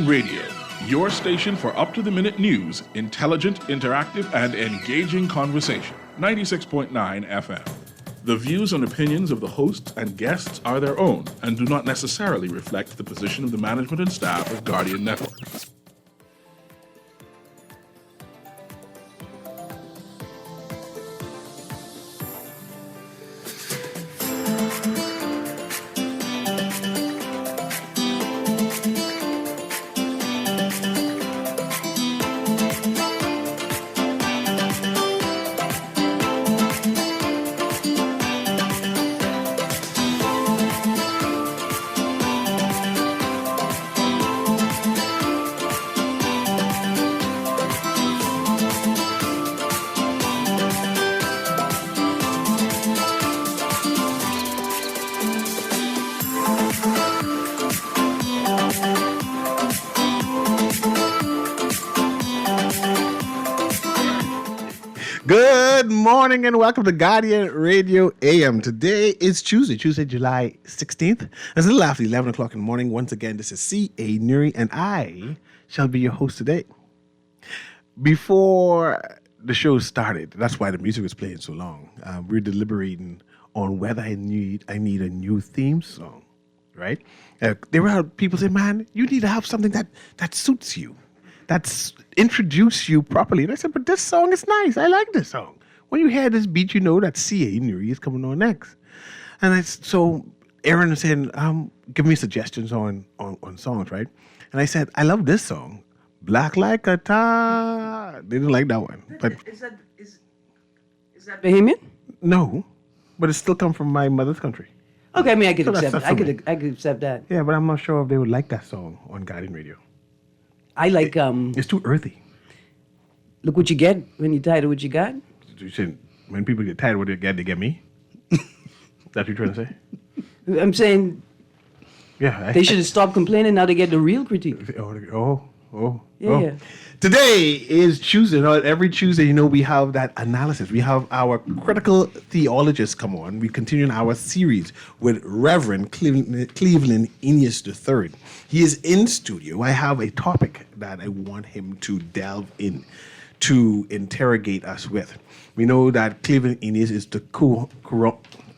Radio, your station for up-to-the-minute news, intelligent, interactive, and engaging conversation. 96.9 FM. The views and opinions of the hosts and guests are their own and do not necessarily reflect the position of the management and staff of Guardian Network. Good morning and welcome to Guardian Radio AM. Today is Tuesday, July 16th. It's a little after 11 o'clock in the morning. Once again, this is C.A. Newry and I shall be your host today. Before the show started, that's why the music was playing so long. We're deliberating on whether I need a new theme song, right? There were people saying, man, you need to have something that suits you. That's introduce you properly. And I said, but this song is nice. I like this song. When you hear this beat, you know that C.A. Newry is coming on next. And so Aaron was saying, give me suggestions on songs, right? And I said, I love this song, Black Like a Tar. They didn't like that one. But is that Bahamian? No, but it still come from my mother's country. Okay, I mean, I could So that's accept. for me. I could accept that. Yeah, but I'm not sure if they would like that song on Guardian Radio. I like It's too earthy. look what you get when you're tired of what you got. You said when people get tired of what they get me? That's what you're trying to say? I'm saying Yeah. they should have stopped complaining. Now they get the real critique. Yeah. Today is Tuesday. Every Tuesday, we have that analysis. We have our critical theologists come on. We continue our series with Reverend Cleveland Enius III. He is in studio. I have a topic that I want him to delve in to interrogate us with. We know that Cleveland Enius is the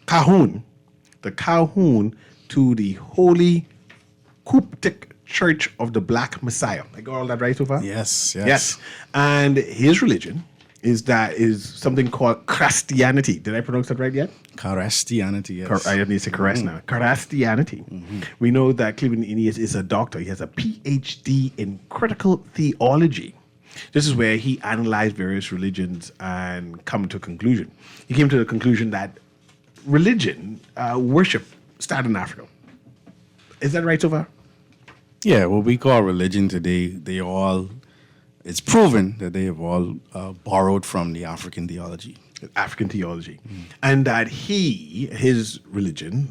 Cahoon to the Holy Coptic Church of the Black Messiah. I got all that right so far? Yes. And his religion is something called Christianity. Did I pronounce that right yet? Christianity, yes. I need to say correct now. Christianity. Mm-hmm. We know that Cleveland Enius is a doctor. He has a PhD in critical theology. This is where he analyzed various religions and come to a conclusion. He came to the conclusion that religion, worship, started in Africa. Is that right so far? Yeah, what we call religion today, it's proven that they have all borrowed from the African theology. African theology. Mm. And that his religion,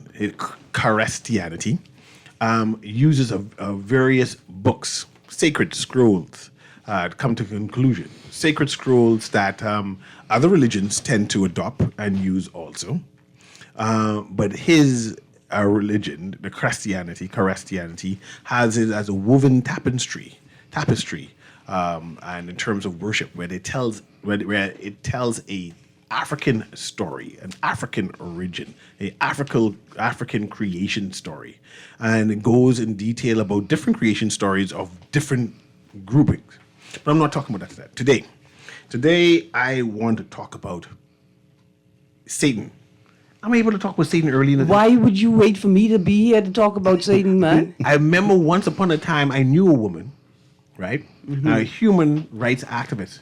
Christianity, uses various books, sacred scrolls, come to conclusion. Sacred scrolls that other religions tend to adopt and use also. But his religion, the Christianity, has it as a woven tapestry, and in terms of worship, where it tells a African story, an African origin, a African creation story, and it goes in detail about different creation stories of different groupings. But I'm not talking about that today. Today, I want to talk about Satan. I'm able to talk with Satan early in the day. Why would you wait for me to be here to talk about Satan, man? I remember once upon a time I knew a woman, right? Mm-hmm. A human rights activist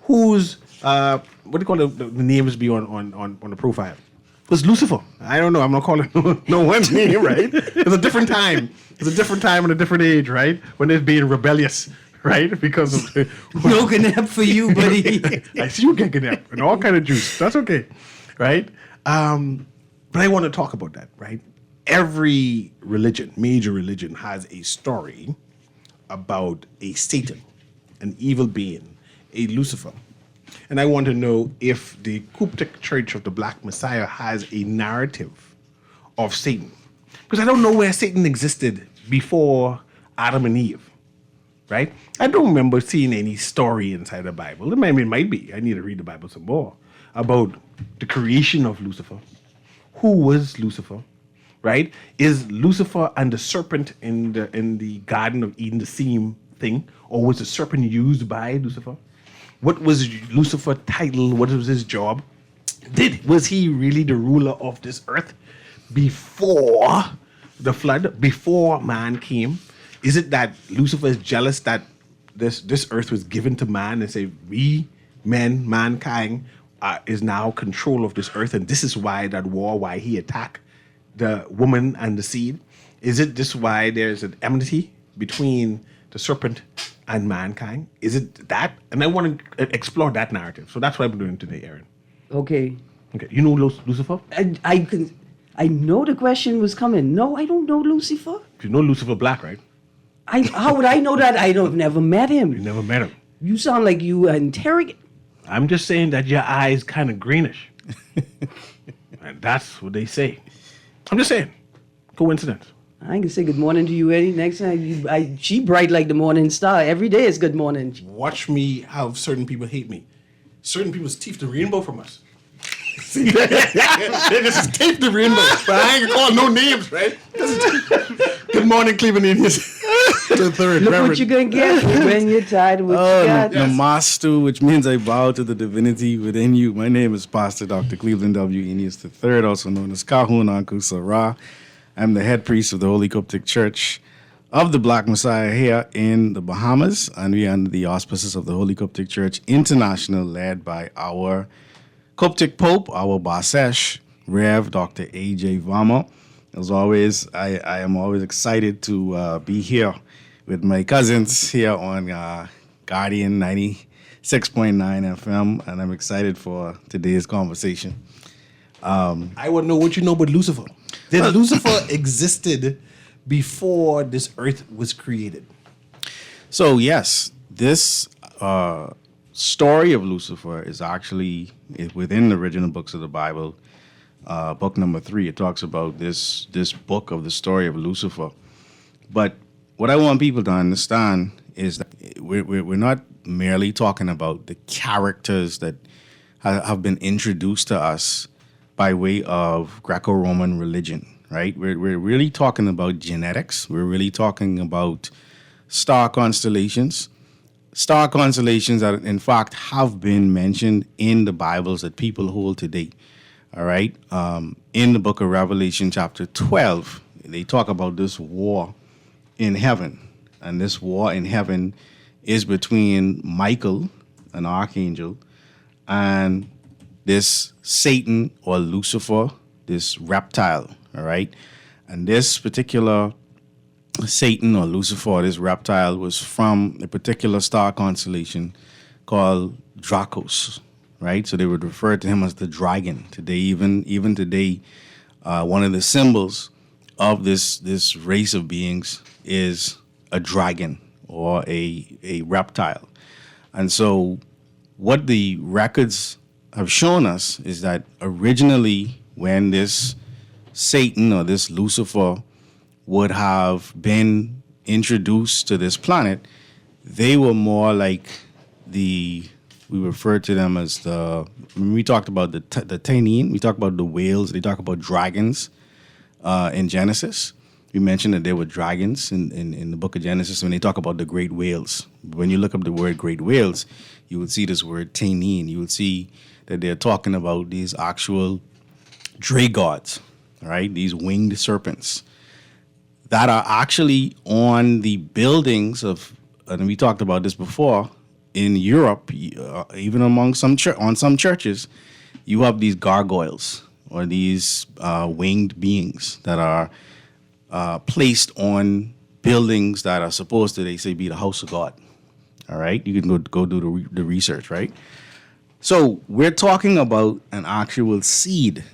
whose what do you call the names be on the profile? It was Lucifer. I don't know. I'm not calling no one name, right? It's a different time. It's a different time and a different age, right? When they're being rebellious, right? Because of No ganap for you, buddy. I see you get ganap and all kind of juice. That's okay, right? But I want to talk about that, right? Every religion, major religion, has a story about a Satan, an evil being, a Lucifer. And I want to know if the Coptic Church of the Black Messiah has a narrative of Satan. Because I don't know where Satan existed before Adam and Eve. right? I don't remember seeing any story inside the Bible. It might be. I need to read the Bible some more about the creation of Lucifer. Who was Lucifer? Right? Is Lucifer and the serpent in the Garden of Eden the same thing, or was the serpent used by Lucifer? What was Lucifer's title? What was his job? Was he really the ruler of this earth before the flood, before man came? Is it that Lucifer is jealous that this earth was given to man and say we men, mankind, is now control of this earth, and this is why that war, why he attacked the woman and the seed? Is it this why there's an enmity between the serpent and mankind? Is it that? And I want to explore that narrative. So that's what I'm doing today, Aaron. Okay. Okay. You know Lucifer? I know the question was coming. No, I don't know Lucifer. You know Lucifer Black, right? How would I know that? I've never met him. You never met him. You sound like you interrogate. I'm just saying that your eyes kind of greenish. And that's what they say. I'm just saying. Coincidence. I ain't gonna say good morning to you, Eddie. Next time, she bright like the morning star. Every day is good morning. Watch me have certain people hate me. Certain people's teeth the rainbow from us. See, they just tape the rainbow. But I ain't gonna call no names, right? Good morning, Cleveland Indians. The third Look Reverend. what you're gonna get when you're tired of what you got. Namastu, which means I bow to the divinity within you. My name is Pastor Dr. Cleveland W. Enius III, also known as Kahun Anku Sarah. I'm the head priest of the Holy Coptic Church of the Black Messiah here in the Bahamas, and we are under the auspices of the Holy Coptic Church International, led by our Coptic Pope, our Basesh, Rev. Dr. A.J. Vama. As always, I am always excited to be here with my cousins here on Guardian 96.9 FM, and I'm excited for today's conversation. I want to know what you know about Lucifer. Did Lucifer existed before this earth was created? So, yes, this story of Lucifer is actually within the original books of the Bible. Book number 3, it talks about this book of the story of Lucifer. But what I want people to understand is that we're not merely talking about the characters that have been introduced to us by way of Greco-Roman religion, right? We're really talking about genetics. We're really talking about star constellations that, in fact, have been mentioned in the Bibles that people hold today. All right. In the book of Revelation, chapter 12, they talk about this war in heaven. And this war in heaven is between Michael, an archangel, and this Satan or Lucifer, this reptile. All right. And this particular Satan or Lucifer, this reptile, was from a particular star constellation called Dracos. Right, so they would refer to him as the dragon. Today, even today, one of the symbols of this race of beings is a dragon or a reptile. And so, what the records have shown us is that originally, when this Satan or this Lucifer would have been introduced to this planet, they were more like we refer to them as when we talked about the Tanine, we talked about the whales, they talk about dragons in Genesis. We mentioned that there were dragons in the book of Genesis when they talk about the great whales. When you look up the word great whales, you would see this word Tanine. You would see that they're talking about these actual dragods, right? These winged serpents that are actually on the buildings of, and we talked about this before, in Europe, even among some churches, you have these gargoyles or these winged beings that are placed on buildings that are supposed to, they say, be the house of God. All right, you can go do the research, right? So we're talking about an actual seed,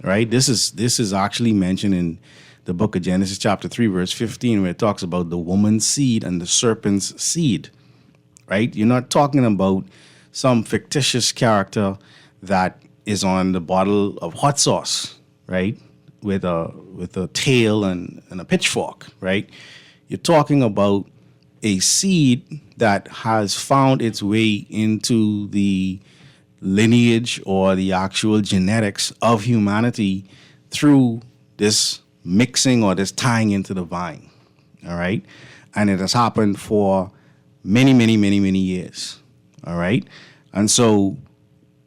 right? This is actually mentioned in the book of Genesis, chapter 3, verse 15, where it talks about the woman's seed and the serpent's seed. Right? You're not talking about some fictitious character that is on the bottle of hot sauce, right? With a tail and a pitchfork, right? You're talking about a seed that has found its way into the lineage or the actual genetics of humanity through this mixing or this tying into the vine. All right. And it has happened for many, many, many, many years. All right. And so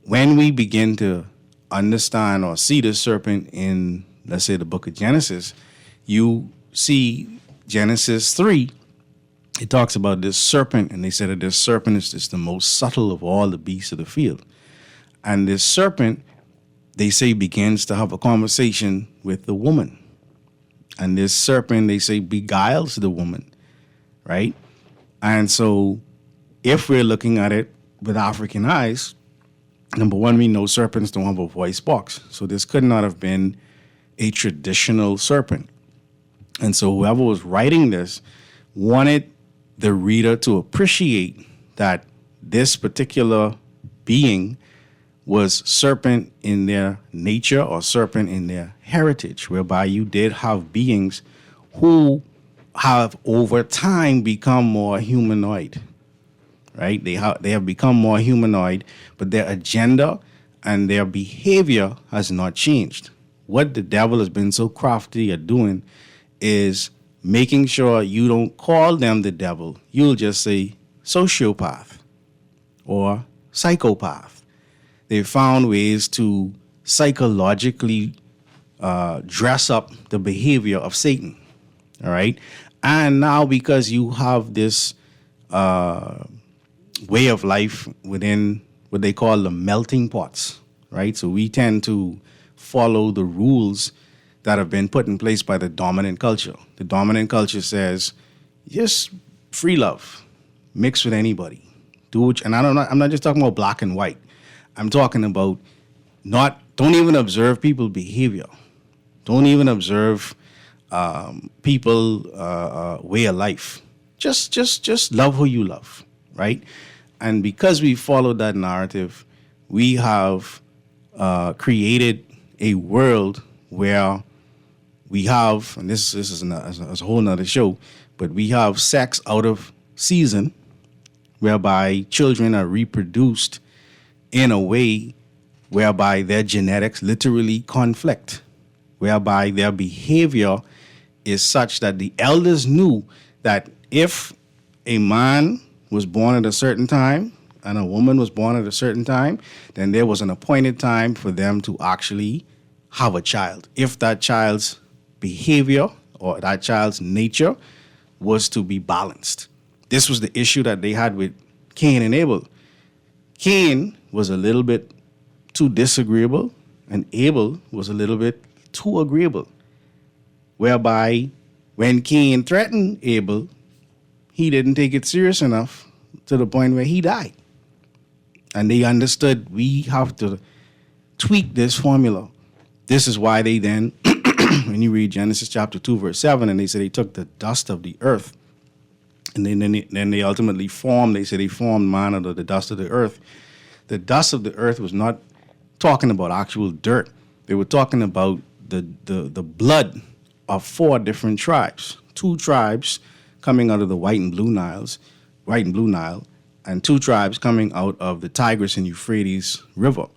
when we begin to understand or see the serpent in, let's say, the book of Genesis, you see Genesis 3. It talks about this serpent, and they said that this serpent is just the most subtle of all the beasts of the field. And this serpent, they say, begins to have a conversation with the woman. And this serpent, they say, beguiles the woman, right? And so if we're looking at it with African eyes, number one, we know serpents don't have a voice box. So this could not have been a traditional serpent. And so whoever was writing this wanted the reader to appreciate that this particular being was serpent in their nature or serpent in their heritage, whereby you did have beings who have over time become more humanoid, right? They have become more humanoid, but their agenda and their behavior has not changed. What the devil has been so crafty at doing is making sure you don't call them the devil. You'll just say sociopath or psychopath. They found ways to psychologically dress up the behavior of Satan. All right. And now because you have this way of life within what they call the melting pots, right? So we tend to follow the rules that have been put in place by the dominant culture. The dominant culture says, just free love, mix with anybody. And I'm not just talking about black and white. I'm talking about don't even observe people's behavior. Don't even observe people way of life. Just love who you love, right? And because we followed that narrative, we have created a world where we have, and this is a whole nother show, but we have sex out of season, whereby children are reproduced in a way whereby their genetics literally conflict, whereby their behavior is such that the elders knew that if a man was born at a certain time and a woman was born at a certain time, then there was an appointed time for them to actually have a child. If that child's behavior or that child's nature was to be balanced. This was the issue that they had with Cain and Abel. Cain was a little bit too disagreeable, and Abel was a little bit too agreeable, whereby when Cain threatened Abel, he didn't take it serious enough to the point where he died. And they understood we have to tweak this formula. This is why they then, when you read Genesis chapter 2, verse 7, and they say they took the dust of the earth, and then they ultimately formed, they say they formed man out of the dust of the earth. The dust of the earth was not talking about actual dirt. They were talking about the blood of 4 different tribes. 2 tribes coming out of the white and blue Nile, and 2 tribes coming out of the Tigris and Euphrates River.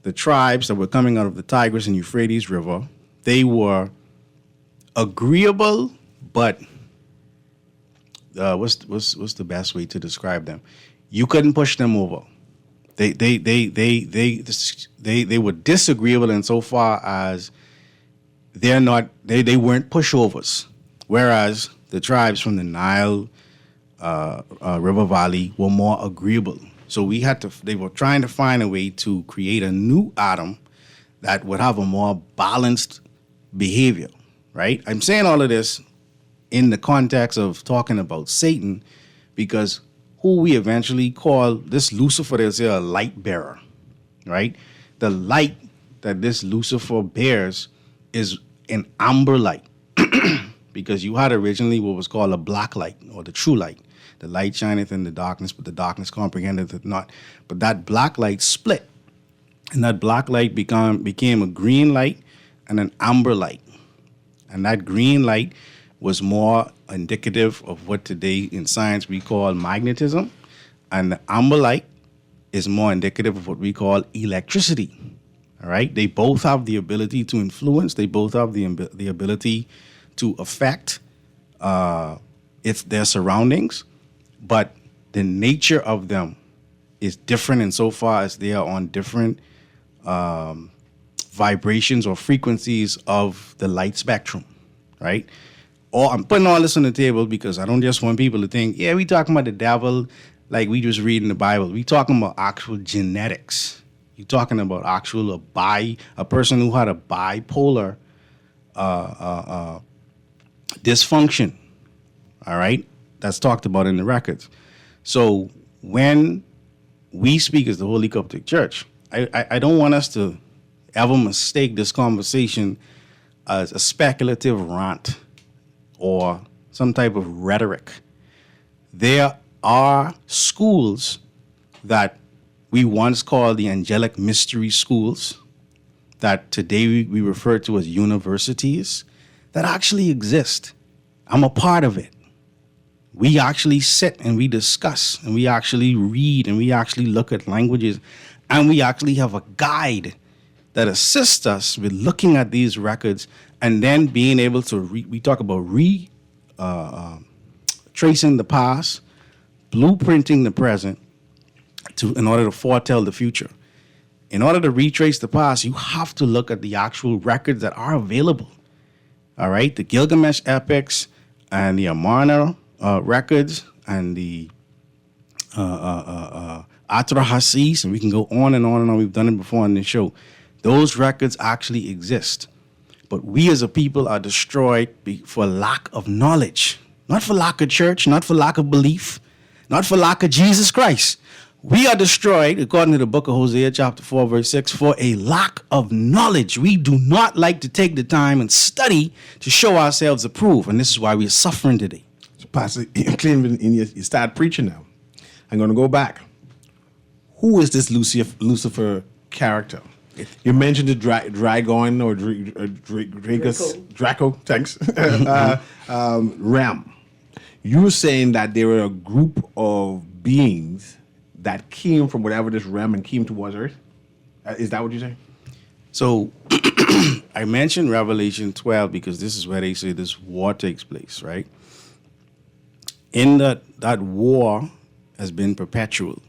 The tribes that were coming out of the Tigris and Euphrates River, they were agreeable, but what's the best way to describe them? You couldn't push them over. They were disagreeable insofar as they weren't pushovers, whereas the tribes from the Nile River Valley were more agreeable. So they were trying to find a way to create a new Adam that would have a more balanced behavior, right? I'm saying all of this in the context of talking about Satan, because who we eventually call this Lucifer, they'll say a light bearer, right? The light that this Lucifer bears is an amber light, because you had originally what was called a black light, or the true light. The light shineth in the darkness, but the darkness comprehendeth it not. But that black light split, and that black light became a green light and an amber light. And that green light was more indicative of what today in science we call magnetism, and the amberlite is more indicative of what we call electricity. All right, they both have the ability to influence. They both have the ability to affect their surroundings, but the nature of them is different insofar as they are on different vibrations or frequencies of the light spectrum, right? Or I'm putting all this on the table because I don't just want people to think, yeah, we talking about the devil like we just read in the Bible. We talking about actual genetics. You're talking about actual a person who had a bipolar dysfunction. All right, that's talked about in the records. So when we speak as the Holy Coptic Church, I don't want us to ever mistake this conversation as a speculative rant or some type of rhetoric. There are schools that we once called the angelic mystery schools that today we refer to as universities that actually exist. I'm a part of it. We actually sit and we discuss and we actually read and we actually look at languages and we actually have a guide that assists us with looking at these records and then being able to we talk about tracing the past, blueprinting the present in order to foretell the future. In order to retrace the past, you have to look at the actual records that are available. All right, the Gilgamesh epics and the Amarna records and the Atrahasis, and we can go on and on and on. We've done it before on this show. Those records actually exist. But we as a people are destroyed for lack of knowledge. Not for lack of church, not for lack of belief, not for lack of Jesus Christ. We are destroyed, according to the book of Hosea, chapter 4, verse 6, for a lack of knowledge. We do not like to take the time and study to show ourselves approved. And this is why we are suffering today. So Pastor Clinton, you start preaching now. I'm going to go back. Who is this Lucifer character? You mentioned the Dragon or Draco, thanks, Ram. You were saying that there were a group of beings that came from whatever this realm and came towards Earth. Is that what you're saying? So I mentioned Revelation 12 because this is where they say this war takes place, right? In that war has been perpetual.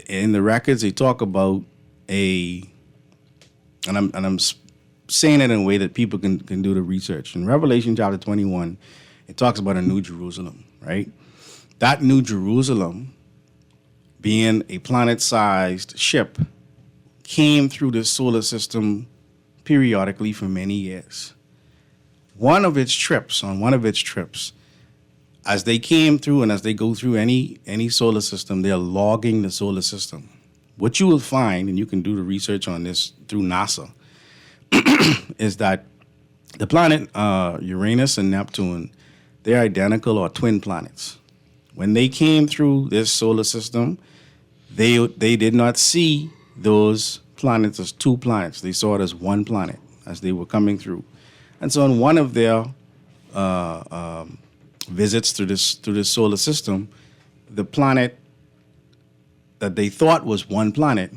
In the records, they talk about and I'm saying it in a way that people can do the research. In Revelation chapter 21, it talks about a New Jerusalem, right? That New Jerusalem, being a planet-sized ship, came through the solar system periodically for many years. On one of its trips, as they came through and as they go through any solar system, they're logging the solar system. What you will find, and you can do the research on this through NASA, is that the planet Uranus and Neptune, they're identical or twin planets. When they came through this solar system, they did not see those planets as two planets. They saw it as one planet as they were coming through. And so on one of their visits through this solar system, the planet that they thought was one planet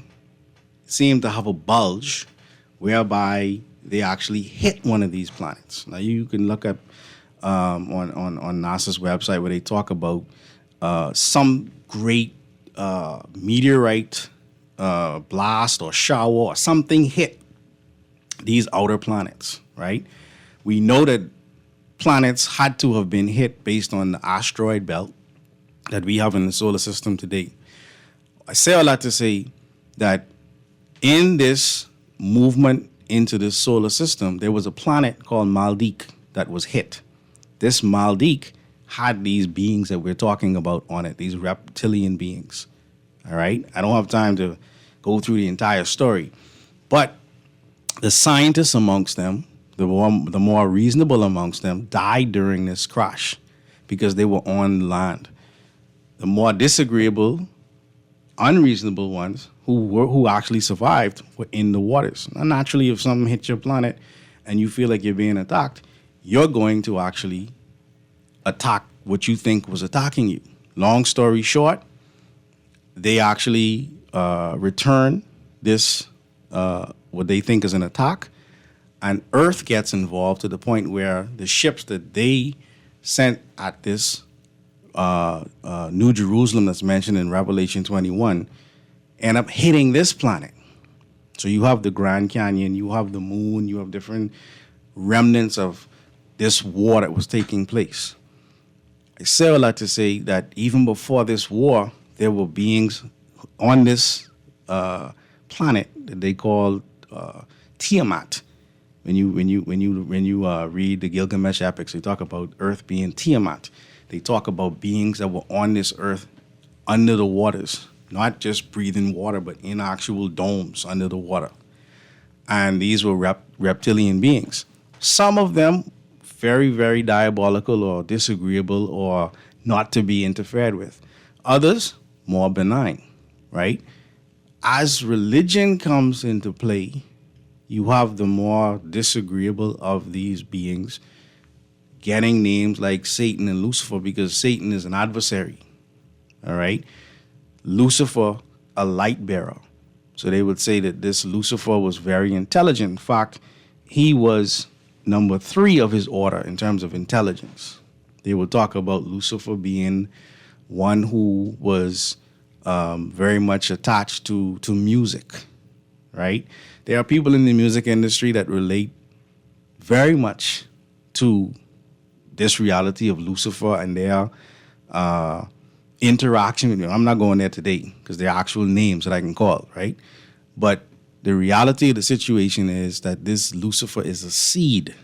seemed to have a bulge whereby they actually hit one of these planets. Now you can look up on NASA's website where they talk about some great meteorite blast or shower or something hit these outer planets, right? We know that planets had to have been hit based on the asteroid belt that we have in the solar system today. I say all that to say that in this movement into the solar system, there was a planet called Maldik that was hit. This Maldik had these beings that we're talking about on it, these reptilian beings. All right? I don't have time to go through the entire story. But the scientists amongst them, the more reasonable amongst them, died during this crash because they were on land. The more disagreeable, unreasonable ones who actually survived were in the waters. Now, naturally, if something hits your planet and you feel like you're being attacked, you're going to actually attack what you think was attacking you. Long story short, they actually return this, what they think is an attack, and Earth gets involved to the point where the ships that they sent at this New Jerusalem that's mentioned in Revelation 21 end up hitting this planet. So you have the Grand Canyon, you have the moon, you have different remnants of this war that was taking place. I say all that to say that even before this war, there were beings on this planet that they called Tiamat. When you read the Gilgamesh epics, they talk about Earth being Tiamat. They talk about beings that were on this Earth under the waters, not just breathing water, but in actual domes under the water. And these were reptilian beings. Some of them very, very diabolical or disagreeable or not to be interfered with. Others, more benign, right? As religion comes into play, you have the more disagreeable of these beings getting names like Satan and Lucifer because Satan is an adversary, all right? Lucifer, a light bearer. So they would say that this Lucifer was very intelligent. In fact, he was number 3 of his order in terms of intelligence. They would talk about Lucifer being one who was very much attached to music, right? There are people in the music industry that relate very much to this reality of Lucifer and their interaction with him. I'm not going there today because they're actual names that I can call, right? But the reality of the situation is that this Lucifer is a seed,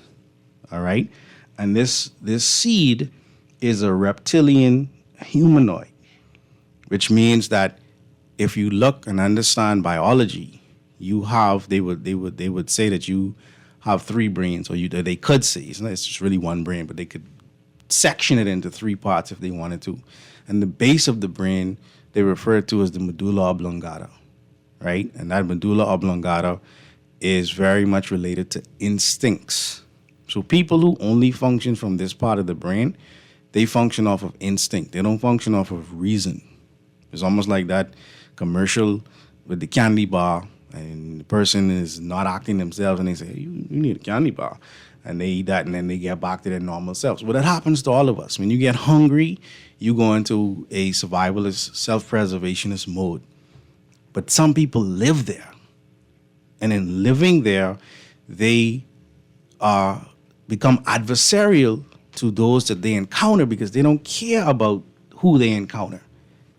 all right? And this seed is a reptilian humanoid, which means that if you look and understand biology, you have they would say that you have 3 brains, or they could say it's just really one brain, but they could section it into 3 parts if they wanted to. And the base of the brain they refer to as the medulla oblongata, right? And that medulla oblongata is very much related to instincts. So people who only function from this part of the brain, they function off of instinct. They don't function off of reason. It's almost like that commercial with the candy bar, and the person is not acting themselves, and they say, you need a candy bar. And they eat that, and then they get back to their normal selves. Well, that happens to all of us. When you get hungry, you go into a survivalist, self-preservationist mode. But some people live there. And in living there, they become adversarial to those that they encounter because they don't care about who they encounter.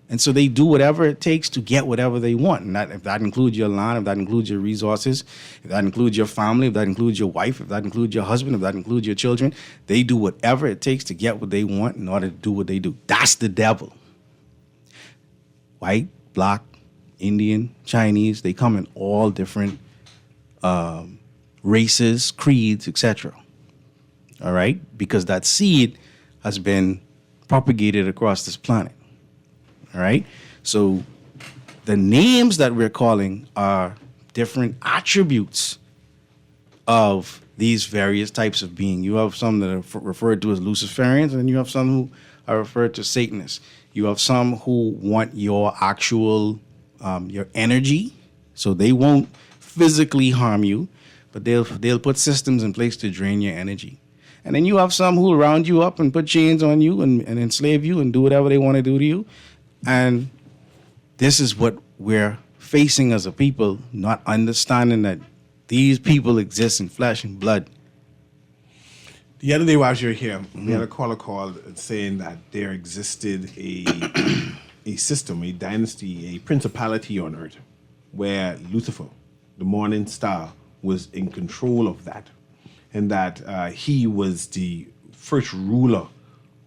And so they do whatever it takes to get whatever they want. And if that includes your land, if that includes your resources, if that includes your family, if that includes your wife, if that includes your husband, if that includes your children, they do whatever it takes to get what they want in order to do what they do. That's the devil. White, black, Indian, Chinese, they come in all different races, creeds, etc. All right? Because that seed has been propagated across this planet. All right? So the names that we're calling are different attributes of these various types of being. You have some that are referred to as Luciferians, and you have some who are referred to Satanists. You have some who want your actual, your energy, so they won't physically harm you, but they'll put systems in place to drain your energy. And then you have some who round you up and put chains on you and enslave you and do whatever they want to do to you. And this is what we're facing as a people, not understanding that these people exist in flesh and blood. The other day while you were here, we had a caller called saying that there existed a system, a dynasty, a principality on earth where Lucifer, the morning star, was in control of that. And that he was the first ruler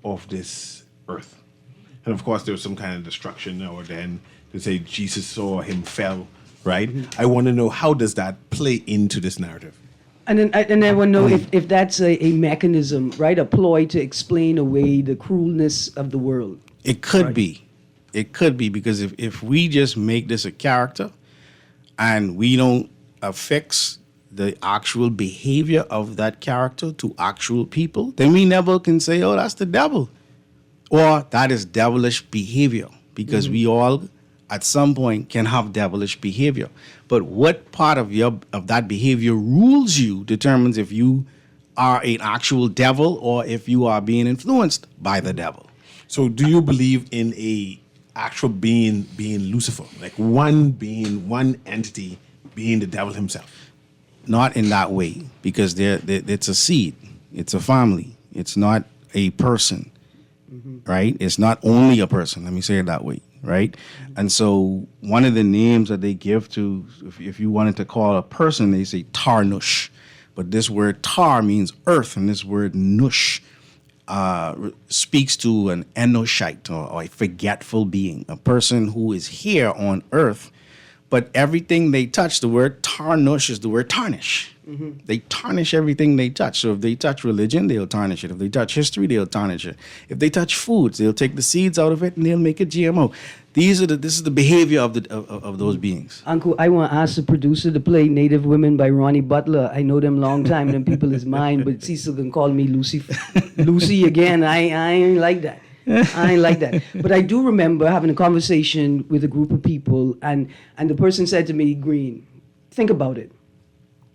of this earth. And of course, there was some kind of destruction, or then they say Jesus saw him fell, right? I want to know, how does that play into this narrative? And then I want to know if that's a mechanism, right? A ploy to explain away the cruelness of the world. It could be. It could be, because if we just make this a character and we don't affix the actual behavior of that character to actual people, then we never can say, oh, that's the devil. Or that is devilish behavior, because we all at some point can have devilish behavior. But what part of that behavior rules you determines if you are an actual devil or if you are being influenced by the devil. So, do you believe in a actual being Lucifer, like one being, one entity being the devil himself? Not in that way, because it's a seed, it's a family, it's not a person, right? It's not only a person. Let me say it that way, right? And so one of the names that they give to, if you wanted to call a person, they say Tarnush. But this word tar means earth, and this word nush speaks to an enoshite, or a forgetful being, a person who is here on earth, but everything they touch, the word tarnush is the word tarnish. They tarnish everything they touch. So if they touch religion, they'll tarnish it. If they touch history, they'll tarnish it. If they touch foods, they'll take the seeds out of it and they'll make it GMO. This is the behavior of those beings. Uncle, I want to ask the producer to play Native Women by Ronnie Butler. I know them long time, them people is mine, but Cecil can call me Lucy again. I ain't like that. I ain't like that. But I do remember having a conversation with a group of people, and the person said to me, Green, think about it.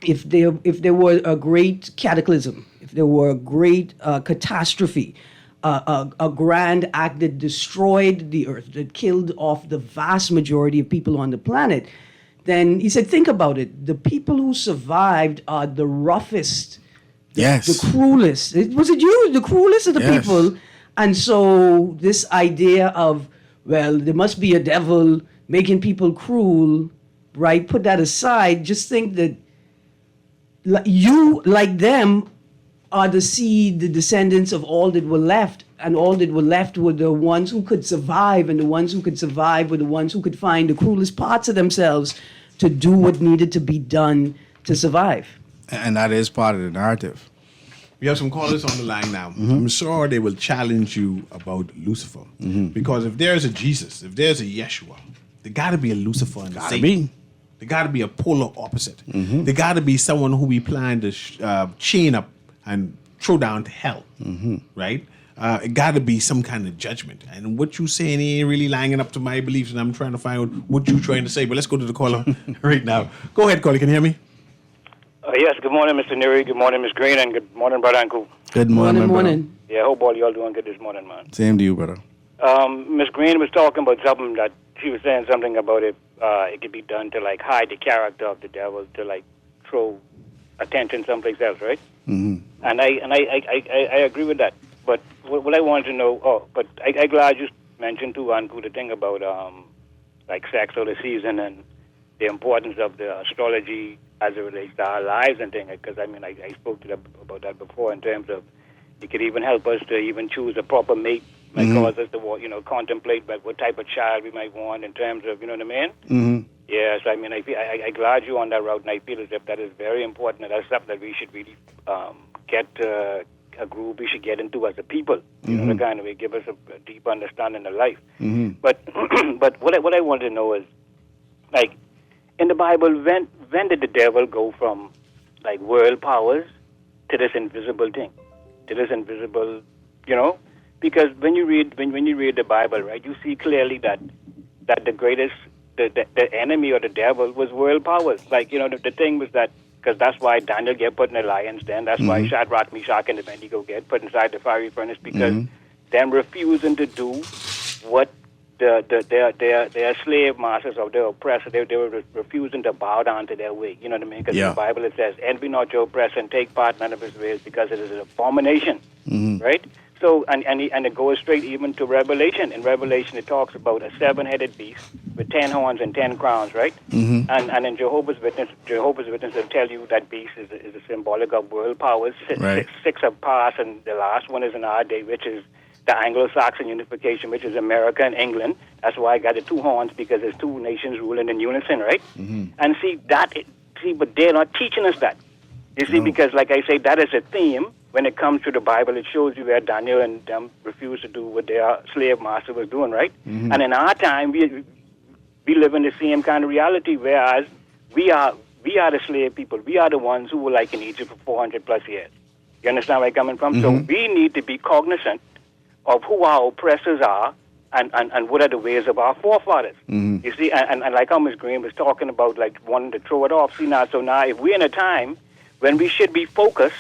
If there were a great cataclysm, if there were a great catastrophe, a grand act that destroyed the earth, that killed off the vast majority of people on the planet, then he said, think about it. The people who survived are the roughest, the cruelest. Was it you? The cruelest of the people. And so this idea of, well, there must be a devil making people cruel, right? Put that aside. Just think that you, like them, are the seed, the descendants of all that were left. And all that were left were the ones who could survive. And the ones who could survive were the ones who could find the cruelest parts of themselves to do what needed to be done to survive. And that is part of the narrative. We have some callers on the line now. I'm sure they will challenge you about Lucifer. Because if there's a Jesus, if there's a Yeshua, there got to be a Lucifer and a Satan. There got to be a polar opposite. There got to be someone who we plan to chain up and throw down to hell, right? It got to be some kind of judgment. And what you saying ain't really lining up to my beliefs, and I'm trying to find out what you're trying to say. But let's go to the caller right now. Go ahead, caller. Can you hear me? Yes, good morning, Mr. Newry. Good morning, Ms. Green, and good morning, Brother Uncle. Good morning, morning. Yeah, I hope all y'all doing good this morning, man. Same to you, brother. Ms. Green was talking about something that she was saying something about it could be done to, like, hide the character of the devil, to, like, throw attention someplace else, right? And I agree with that. But what I wanted to know, but I'm glad you mentioned, too, Uncle, the thing about, like, sex or the season and the importance of the astrology as it relates to our lives and things, because I spoke to them about that before in terms of it could even help us to even choose a proper mate, might cause us to contemplate what type of child we might want in terms of, you know what I mean? Yes, I glad you on that route, and I feel as if that is very important, and that's something that we should really get a group we should get into as a people, you know, to kind of give us a deep understanding of life. But what I want to know is, like, in the Bible, when did the devil go from, like, world powers to this invisible thing, to this invisible, Because when you read the Bible, right, you see clearly that the greatest, the enemy or the devil was world powers. Like, the thing was that, because that's why Daniel get put in the lion's den. That's why Shadrach, Meshach, and Abednego get put inside the fiery furnace, because them refusing to do what their slave masters or their oppressors, they were refusing to bow down to their way. You know what I mean? Because in the Bible it says, envy not your oppressor and take part in none of his ways, because it is an abomination. Right? So, and it goes straight even to Revelation. In Revelation it talks about a 7-headed beast with 10 horns and 10 crowns, right? And in Jehovah's Witness will tell you that beast is a symbolic of world powers. Six have passed, and the last one is in our day, which is the Anglo-Saxon unification, which is America and England. That's why I got the 2 horns, because there's 2 nations ruling in unison, right? And but they're not teaching us that. You see, because like I say, that is a theme. When it comes to the Bible, it shows you where Daniel and them refused to do what their slave master was doing, right? And in our time, we live in the same kind of reality, whereas we We are the slave people. We are the ones who were like in Egypt for 400 plus years. You understand where I'm coming from? So we need to be cognizant of who our oppressors are and what are the ways of our forefathers. You see, and like how Ms. Green was talking about, like wanting to throw it off. See now, so now if we're in a time when we should be focused,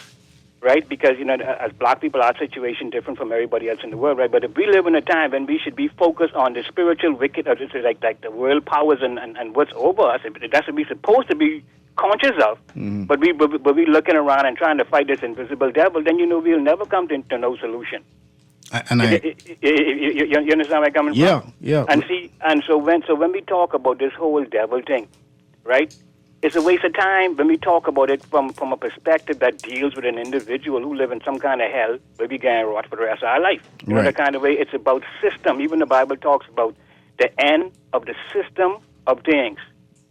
right? Because, you know, as black people, our situation different from everybody else in the world, right? But if we live in a time when we should be focused on the spiritual wicked, or just like the world powers and what's over us, that's what we're supposed to be conscious of. But we looking around and trying to fight this invisible devil, then you know we'll never come to no solution. You understand where I'm coming from? Yeah. And so when we talk about this whole devil thing, right? It's a waste of time when we talk about it from a perspective that deals with an individual who live in some kind of hell where we get rot for the rest of our life. You know, the kind of way it's about system. Even the Bible talks about the end of the system of things.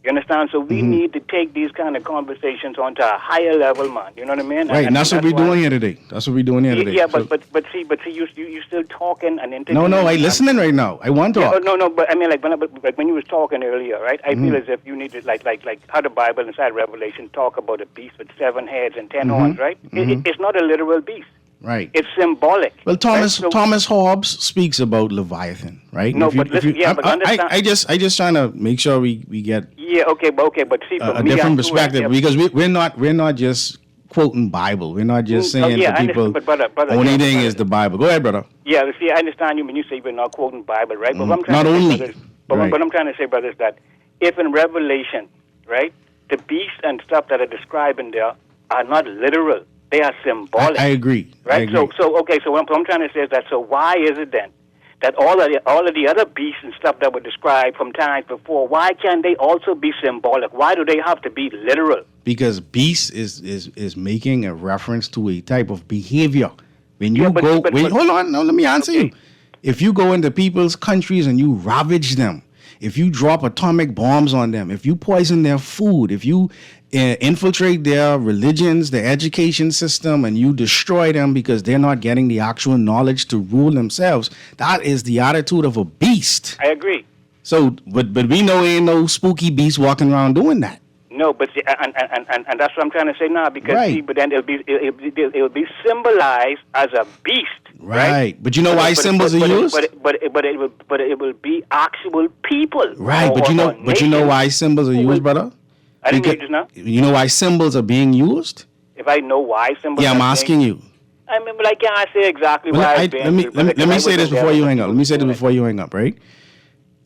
You understand? So we need to take these kind of conversations onto a higher level, man. You know what I mean? Right, and that's what we're doing here today. Yeah, but see, you still talking and interviewing. No, I listening right now. I want to talk. No, but I mean, like when you was talking earlier, right? I feel as if you need to like how the Bible inside Revelation talk about a beast with 7 heads and 10 horns, right? It's not a literal beast. Right. It's symbolic. Well, Thomas Hobbes speaks about Leviathan, right? No, but listen, but understand. I just trying to make sure we get but see, a different perspective, because we're not just quoting Bible. We're not just saying to people brother, only thing is the Bible. Go ahead, brother. Yeah, see, I understand you when you say we're not quoting Bible, right? But what I'm Not trying to only. say, what I'm trying to say, brother, is that if in Revelation, right, the beasts and stuff that are described in there are not literal. They are symbolic. I agree. Right? So what I'm trying to say is that, so why is it then that all of the other beasts and stuff that were described from times before, why can't they also be symbolic? Why do they have to be literal? Because beast is making a reference to a type of behavior. When you hold on, no, let me answer you. If you go into people's countries and you ravage them, if you drop atomic bombs on them, if you poison their food, if you infiltrate their religions, their education system, and you destroy them because they're not getting the actual knowledge to rule themselves, that is the attitude of a beast. I agree. So, but we know ain't no spooky beast walking around doing that. No, but see, and that's what I'm trying to say now, because right. But then it'll be symbolized as a beast. Right. But you know why symbols are used? But it will be actual people. Right. But you know why symbols are used, brother? I didn't hear just now. You know why symbols are being used? If I know why symbols. Yeah, I'm asking you. I mean, but I can't say exactly why. Let me say this before you hang up. Let me say this before you hang up. Right.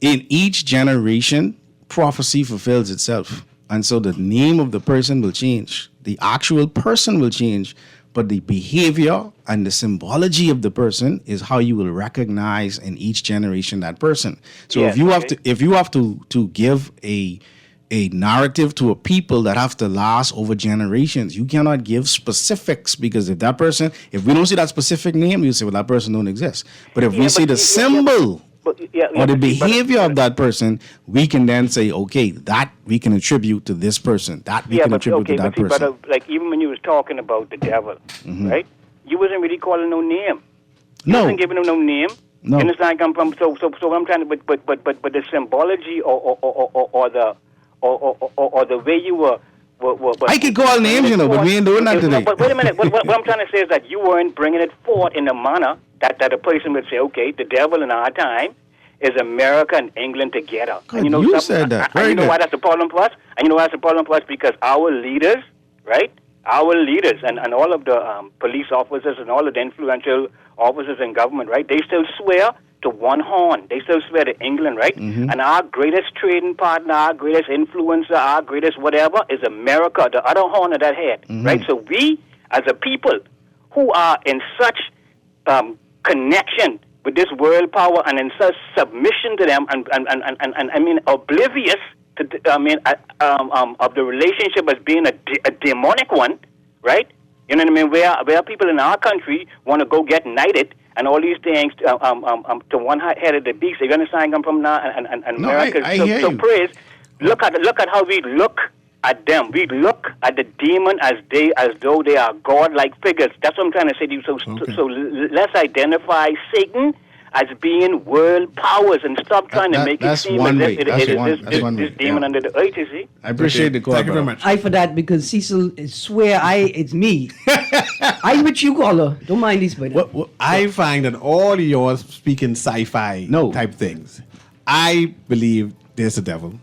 In each generation, prophecy fulfills itself. And so the name of the person will change. The actual person will change, but the behavior and the symbology of the person is how you will recognize in each generation that person. So if you have to give a narrative to a people that have to last over generations, you cannot give specifics, because if we don't see that specific name, you say, well, that person don't exist. But if we see the symbol or the behavior of that person, we can then say, okay, that we can attribute to this person. That we can attribute to that person. But like even when you was talking about the devil, right? You wasn't really calling no name. You wasn't giving him no name. No. You understand? So what I'm trying to, but the symbology or the way you were. I could call names, but we ain't doing that today. But wait a minute. What I'm trying to say is that you weren't bringing it forth in a manner that a person would say, okay, the devil in our time is America and England together. God, and you said that. And you know why that's a problem for us? And you know why that's a problem for us? Because our leaders, right? Our leaders and all of the police officers and all of the influential officers in government, right? They still swear to one horn. They still swear to England, right? Mm-hmm. And our greatest trading partner, our greatest influencer, our greatest whatever is America, the other horn of that head, right? So we, as a people who are in such connection with this world power and in such submission to them, and I mean oblivious to of the relationship as being a demonic one, right? You know what I mean? Where people in our country want to go get knighted and all these things to one head of the beast. You understand? I'm from now and America. I hear you. Praise. Look at how we look at them. We look at the demon as though they are God-like figures. That's what I'm trying to say to you. So let's identify Satan as being world powers and stop trying to make it that's seem one as way. if it That's is one this way. demon Yeah. under the earth, you see? I appreciate the call, Thank you very bro. much. I for that because Cecil swear it's me. I with you, caller. Don't mind this, but I find that all yours speaking sci-fi No. type things. I believe there's a devil.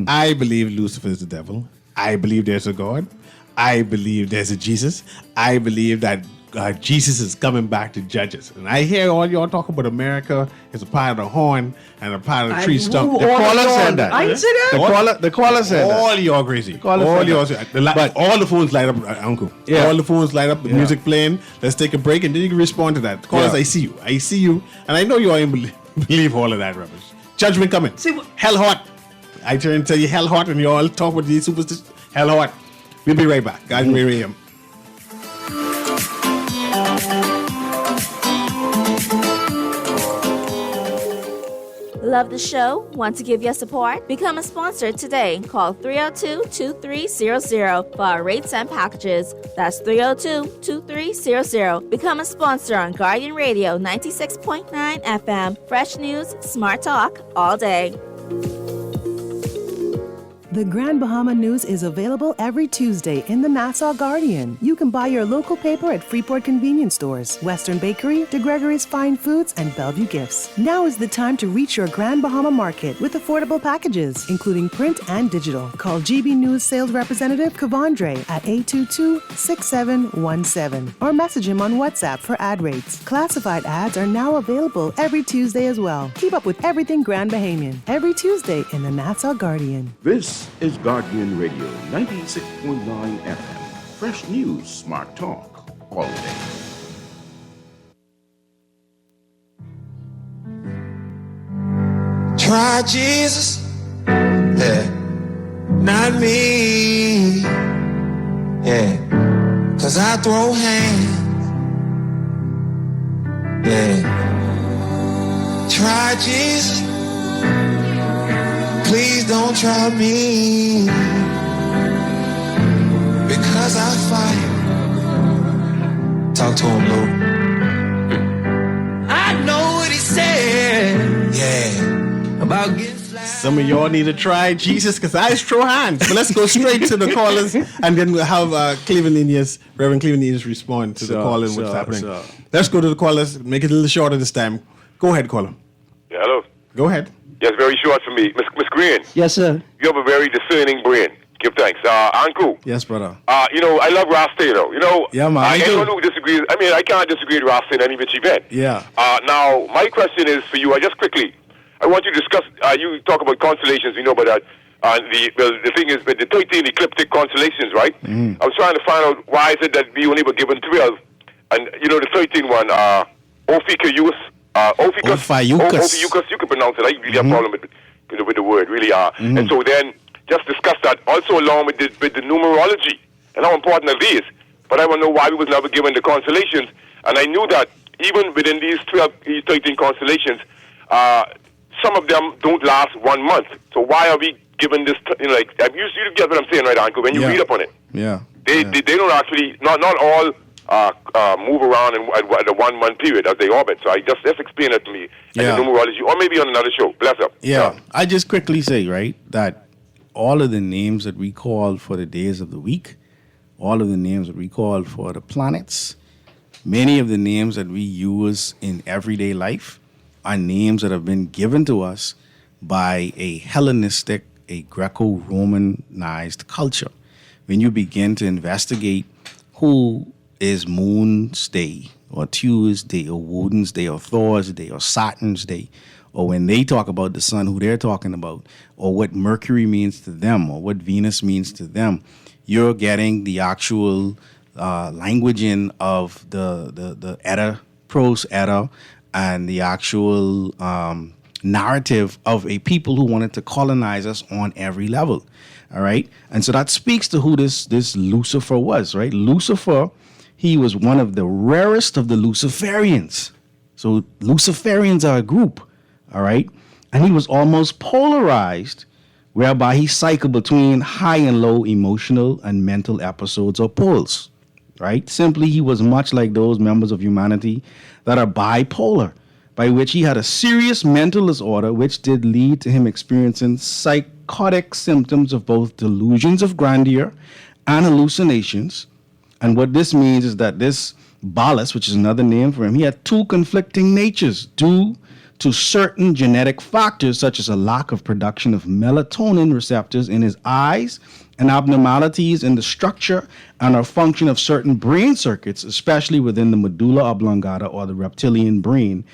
I believe Lucifer is the devil. I believe there's a God. I believe there's a Jesus. I believe that Jesus is coming back to judge us. And I hear all y'all talk about America is a part of the horn and a part of the tree stump. The caller said that. I didn't say that. The caller said that. All y'all crazy. Caller All said y'all. that. But all the phones light up, Uncle. Yeah. All the phones light up. The Yeah. music playing. Let's take a break, and then you can respond to that. Callers, Yeah. I see you. I see you, and I know you all ain't believe all of that rubbish. Judgment coming. See what- Hell hot. I turn and tell you hell hot, and you all talk with these superstitions. Hell hot. We'll be right back, guys. We're here. Love the show? Want to give your support? Become a sponsor today. Call 302-2300 for our rates and packages. That's 302-2300. Become a sponsor on Guardian Radio 96.9 FM. Fresh news, smart talk, all day. The Grand Bahama News is available every Tuesday in the Nassau Guardian. You can buy your local paper at Freeport Convenience Stores, Western Bakery, De Gregory's Fine Foods, and Bellevue Gifts. Now is the time to reach your Grand Bahama market with affordable packages, including print and digital. Call GB News Sales Representative Kavandre at 822-6717 or message him on WhatsApp for ad rates. Classified ads are now available every Tuesday as well. Keep up with everything Grand Bahamian every Tuesday in the Nassau Guardian. This is Guardian Radio 96.9 FM. Fresh news, smart talk, all day. Try Jesus, yeah, not me, yeah, 'cause I throw hands, yeah. Try Jesus, please don't try me, because I fight. Talk to him, Lou. I know what he said, yeah, about getting fly. Some of y'all need to try Jesus, because I throw hands. But let's go straight to the callers, and then we'll have Cleveland Indians, Reverend Cleveland Indians respond to the call and what's happening. Let's go to the callers, make it a little shorter this time. Go ahead, caller. Yeah, hello. Go ahead. Yes, very short for me. Miss Green, Yes, sir. you have a very discerning brain. Give thanks. Uncle, Yes, brother. I love Rasta, you know. Yeah, man, I do. Anyone who disagrees, I can't disagree with Rasta in any which event. Yeah. Now, my question is for you, just quickly, I want you to discuss, you talk about constellations, we know about that. The thing is, with the 13 ecliptic constellations, right? I was trying to find out why is it that we only were given 12, and, the 13th one, Ophiuchus, Ophiuchus, you can pronounce it. I really have a problem with the word, really. And so then, just discuss that also along with the numerology and how important that is. But I want to know why we was never given the constellations. And I knew that even within these 13 constellations, some of them don't last 1 month. So why are we given this? You get what I'm saying, right, Uncle? When you read up on it, Yeah. they don't actually not all move around at a 1 month period as they orbit. So just explain that to me. Yeah. And the numerology, or maybe on another show. Bless up. Yeah. I just quickly say, right, that all of the names that we call for the days of the week, all of the names that we call for the planets, many of the names that we use in everyday life are names that have been given to us by a Hellenistic, a Greco-Romanized culture. When you begin to investigate who is Moon's Day, or Tuesday, or Woden's Day, or Thor's Day, or Saturn's Day, or when they talk about the sun, who they're talking about, or what Mercury means to them, or what Venus means to them, you're getting the actual languaging of the Edda, prose Edda, and the actual narrative of a people who wanted to colonize us on every level. All right? And so that speaks to who this Lucifer was, right? Lucifer, he was one of the rarest of the Luciferians. So Luciferians are a group, all right? And he was almost polarized, whereby he cycled between high and low emotional and mental episodes or poles, right? Simply, he was much like those members of humanity that are bipolar. by which he had a serious mental disorder, which did lead to him experiencing psychotic symptoms of both delusions of grandeur and hallucinations. And what this means is that this Balas, which is another name for him, he had two conflicting natures due to certain genetic factors, such as a lack of production of melatonin receptors in his eyes and abnormalities in the structure and or function of certain brain circuits, especially within the medulla oblongata or the reptilian brain,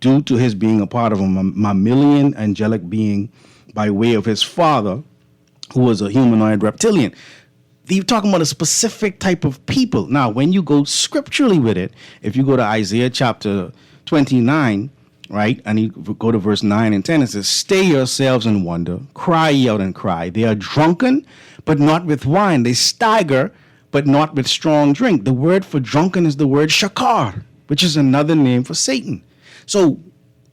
due to his being a part of a mammalian angelic being by way of his father, who was a humanoid reptilian. You're talking about a specific type of people. Now, when you go scripturally with it, if you go to Isaiah chapter 29, right, and you go to verse 9 and 10, it says, "Stay yourselves and wonder, cry ye out and cry. They are drunken, but not with wine. They stagger, but not with strong drink." The word for drunken is the word shakar, which is another name for Satan. So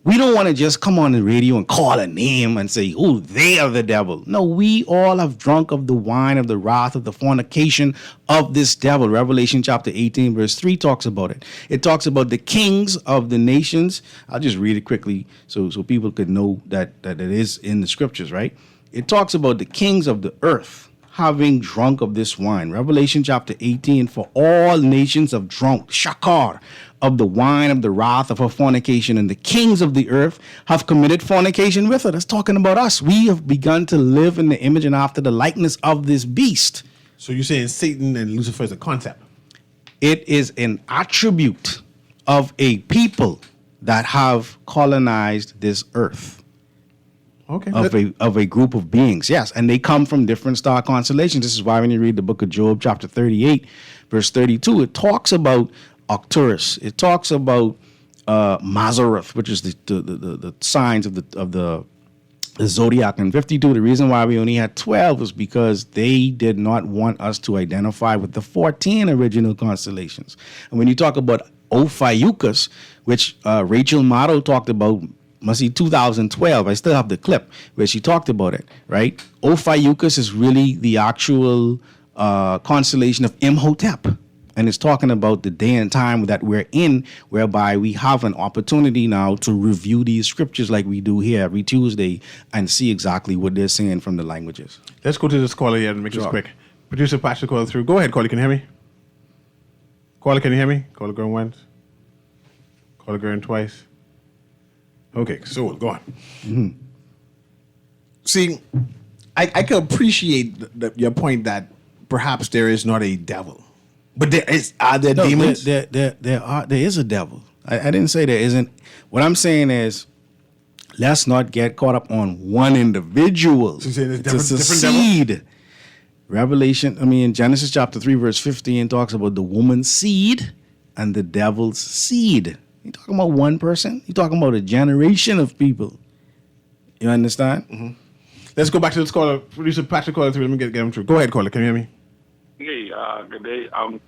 we don't want to just come on the radio and call a name and say, oh, they are the devil. No, we all have drunk of the wine of the wrath of the fornication of this devil. Revelation chapter 18 verse 3 talks about it. It talks about the kings of the nations. I'll just read it quickly so people could know that it is in the scriptures, right? It talks about the kings of the earth having drunk of this wine. Revelation chapter 18, for all nations have drunk, shakar, of the wine of the wrath of her fornication, and the kings of the earth have committed fornication with her. That's talking about us. We have begun to live in the image and after the likeness of this beast. So you're saying Satan and Lucifer is a concept? It is an attribute of a people that have colonized this earth. Okay. Of a group of beings, yes. And they come from different star constellations. This is why when you read the book of Job, chapter 38, verse 32, it talks about Arcturus. It talks about Mazzaroth, which is the signs of the zodiac. And 52, the reason why we only had 12 was because they did not want us to identify with the 14 original constellations. And when you talk about Ophiuchus, which Rachel Maddow talked about, must see 2012. I still have the clip where she talked about it, right? Ophiuchus is really the actual constellation of Imhotep. And it's talking about the day and time that we're in, whereby we have an opportunity now to review these scriptures like we do here every Tuesday and see exactly what they're saying from the languages. Let's go to this caller here and make this quick. Producer Patrick, call through. Go ahead, caller. Can you hear me? Caller, can you hear me? Caller going once. Caller going twice. Okay, so go on. Mm-hmm. See, I can appreciate your point that perhaps there is not a devil, but are there demons? There is a devil. I didn't say there isn't. What I'm saying is, let's not get caught up on one individual. So you're saying it's a seed. Devil? Revelation, Genesis chapter 3, verse 15 talks about the woman's seed and the devil's seed. You're talking about one person. You're talking about a generation of people. You understand? Mm-hmm. Let's go back to this caller. Producer Patrick, caller through. Let me get him through. Go ahead, caller. Can you hear me? Hey, good day. I'm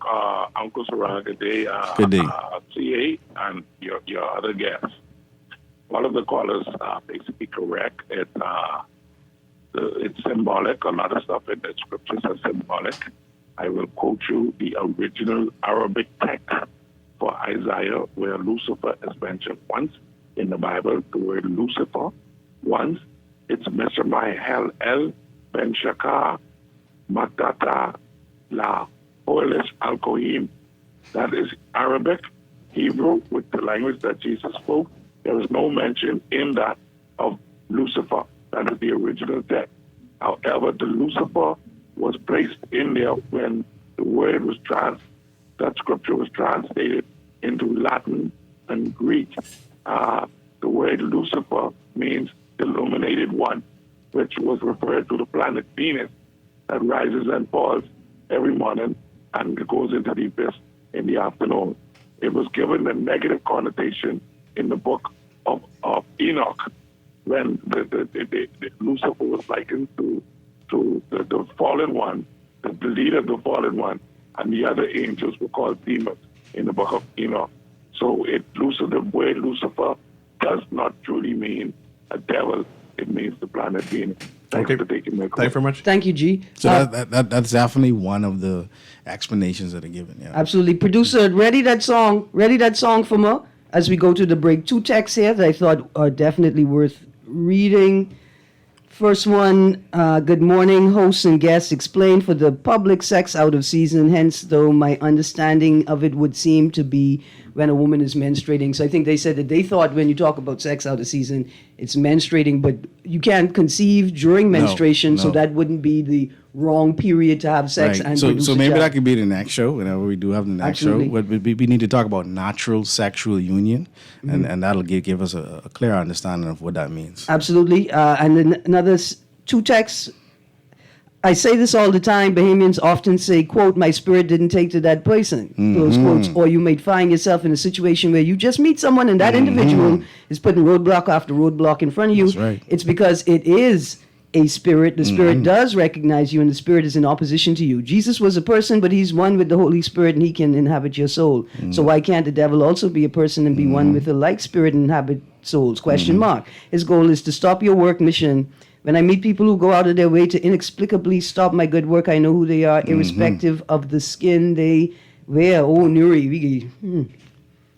Uncle Sarah. Good day. Good day. CA and your other guests. One of the callers basically correct. It's symbolic. A lot of stuff in the scriptures are symbolic. I will quote you the original Arabic text for Isaiah, where Lucifer is mentioned once in the Bible. The word Lucifer once. It's Meshamayel El Ben Shakar Matata La Hoelish Al Kohim. That is Arabic, Hebrew, with the language that Jesus spoke. There is no mention in that of Lucifer. That is the original text. However, the Lucifer was placed in there when the word was that scripture was translated into Latin and Greek. The word Lucifer means illuminated one, which was referred to the planet Venus that rises and falls every morning and goes into the abyss in the afternoon. It was given a negative connotation in the book of Enoch when the Lucifer was likened to the fallen one, the leader of the fallen one, and the other angels were called demons in the book of Enoch. So the word Lucifer does not truly mean a devil. It means the planet Venus. Thanks for taking my call. Thank you very much. Thank you, G. So that's definitely one of the explanations that are given. Yeah. Absolutely. Producer, ready that song for me? as we go to the break. 2 texts here that I thought are definitely worth reading. First one, good morning, hosts and guests. Explain for the public sex out of season. Hence, though, my understanding of it would seem to be when a woman is menstruating. So I think they said that they thought when you talk about sex out of season, it's menstruating, but you can't conceive during menstruation, so that wouldn't be the wrong period to have sex. Right. And So produce a maybe child. that could be the next show, whenever we do have the next Absolutely. show. But we need to talk about natural sexual union, and that'll give us a clear understanding of what that means. Absolutely. And then another 2 texts. I say this all the time. Bahamians often say, quote, my spirit didn't take to that person, close quotes. Or you may find yourself in a situation where you just meet someone and that individual is putting roadblock after roadblock in front of you. That's right. It's because it is a spirit. The spirit does recognize you, and the spirit is in opposition to you. Jesus was a person, but he's one with the Holy Spirit, and he can inhabit your soul. So why can't the devil also be a person and be one with a like spirit and inhabit souls? Question mark. His goal is to stop your work mission. When I meet people who go out of their way to inexplicably stop my good work, I know who they are, irrespective of the skin they wear. Oh, Newry,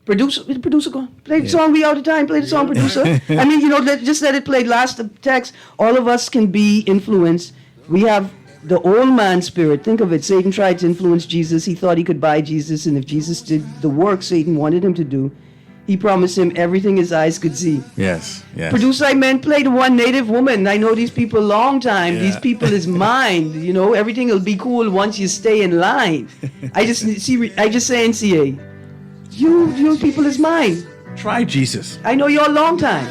Producer, go on. Play the song. We all the time. Play the song, producer. I mean, just let it play. Last text. All of us can be influenced. We have the old man spirit. Think of it. Satan tried to influence Jesus. He thought he could buy Jesus, and if Jesus did the work Satan wanted him to do, he promised him everything his eyes could see. Yes. Producer, I meant play the one native woman. I know these people long time. Yeah. These people is mine. Everything will be cool once you stay in line. I just say NCA. You people is mine. Try Jesus. I know you a long time.